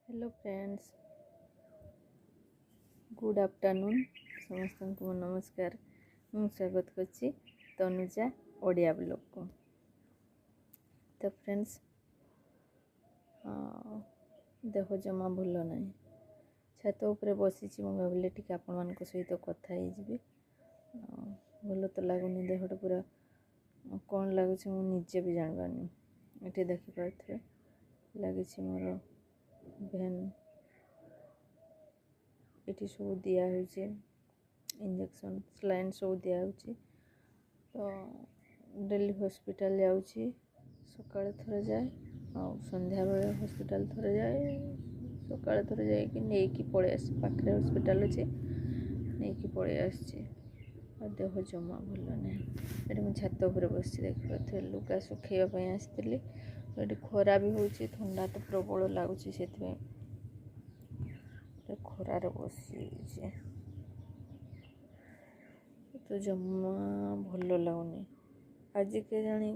Hello friends, good afternoon समस्त को नमस्कार। मु स्वागत करछि तनुजा ओडिया ब्लॉग को। तो फ्रेंड्स देह जमा भल ना, छात उपरे बसी भाविले टी आपण मान सहित कथा ही भल तो लगुनि देहटा पूरा कौन लगुच मुझे भी जान पानी। ये देखिपे लगी मोर भेन ये सब दिया इंजेक्शन स्लाइन सब दिया तो डेली हॉस्पिटल जाऊँगी। सकाଳେ थोड़े जाए और संध्या बेले हॉस्पिटल थोड़े जाए। सकाଳେ थोड़े जाकि नहीं पड़े आस पाखे हॉस्पिटल अच्छे नहीं पड़े आसी। देह जमा भल ना। ये मुझे छात उपर बस देखिए लुगा सुखाइवाई आसती। ये खरा भी हो थंडा तो प्रबल लगुच से खरार बसी तो जमा भल लगुनि। आज के जानी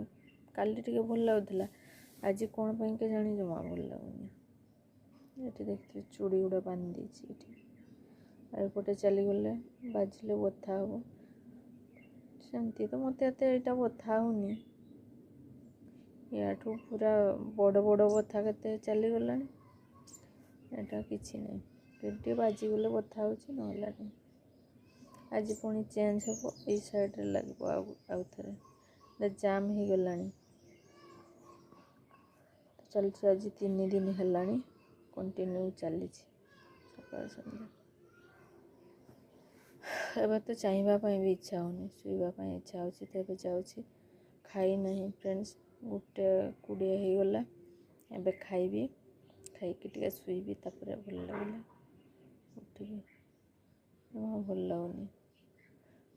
काली टिके भल लगुला, आज कौन पे के जानी जमा भल लगुनि। ये देखिए चूड़ी गुड़ा बांधी एपटे चली गले बाजिले बथा हम सेमती तो मत यहाँ बथा होनी। याठू पूरा बड़ बड़ बथा के चलीगला एटा किसी नहीं टे बाजिगले बथा हो नहीं। आज पुणी चेंज हम ये साइड लगे आउ थे जाम हो गला तो चलती। आज 3 दिन है कंटिन्यू चली सकाल संध्या। एबे तो चाहिए भी इच्छा होनी, शुवाई इच्छा हो तो जाऊँगी खाई नहीं फ्रेंड्स। 1:20 हो गला एबे खाइबी, खाइकी टे शुइबी तापर भल लगला उठिकी भल लगुनि।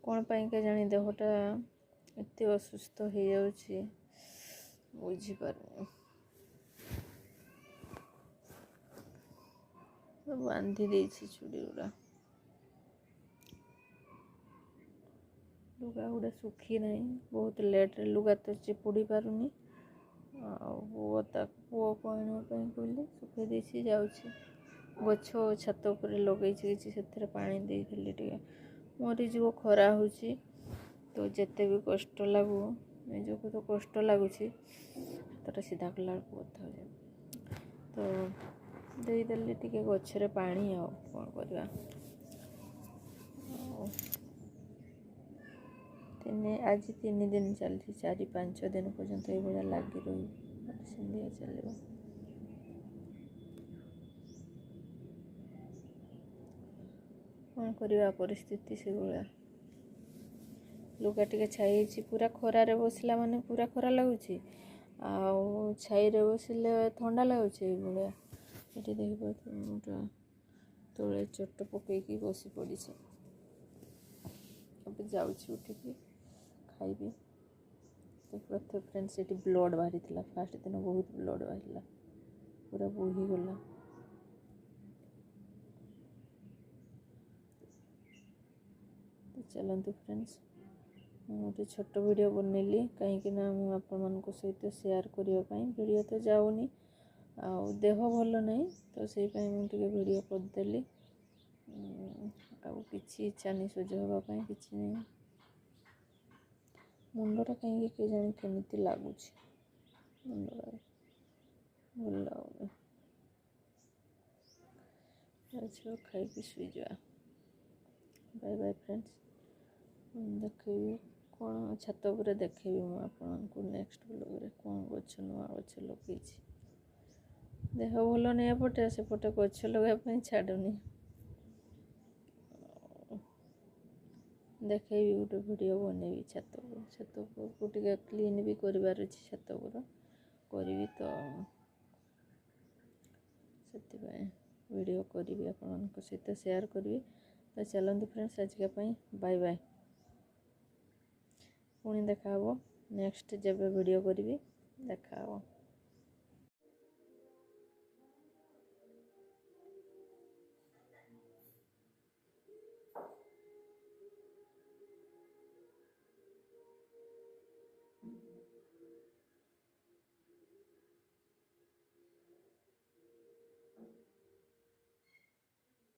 कौन पाई के जानी देहटा एत असुस्थ हो जाऊँगी बुझीपार बांधी देछि चूड़ी गुड़ा। लुगा गुड़ा सुखी ना बहुत लेट लुगा तो चिपुड़ी पारुनी। पुओ कहना कहली सुखे देसी जाऊँगी। गछ छात उपर लगे कि पानी देली टे मरीज खरा हो तो जिते भी कष्ट लगू निजक तो कष्ट लगुच तो सीधा कला बता हो तो देदेली टे गचरे पानी आ कौन करवा। आज 3 दिन चलती 4-5 दिन पर्यंत ये लगी रही मेडिसिन दिया चलो। कौन करवा परिस्थिति से भाया लुगा टे छाई पूरा खरारे बसला माने पूरा खरा लगुच छाई बसिले ठंडा लगुच भाया। ये देखिए तले चोट पकईकी बसी पड़ी अब जाऊँगी उठिकी खाइबी। प्रत्येक फ्रेंड्स ये ब्लड बाहरी फास्ट दिन बहुत ब्लड बाहर पूरा बोही गला। तो चलते फ्रेंड्स गोटे छोट वीडियो बनैली कहीं आप सहित शेयर करने। वीडियो तो जाऊनी देह भल ना तो से मुझे वीडियो करदेली किसी इच्छा नहीं सज हाँपाई कि नहीं। मुंडटा कहीं के जानी केमी लगुच मुंडा भल लगुनि। खाई शुजा बाय बाय फ्रेंड्स। देखी कौन छात उपर देखेबी मुझे नेक्स्ट ब्लॉग रे कौन गछ नुआ गछ लगे। देह भल नहीं एपटे सेपटे गछ लगाई छाड़ुनी। देखेबी गोटे वीडियो बनैबी छात को क्लीन भी कर छात करी तो से वीडियो करी आप सहित शेयर करी। तो चलते फ्रेंड्स आज के बाय बाय। पुणी देखा नेक्स्ट जब वीडियो करी देखा।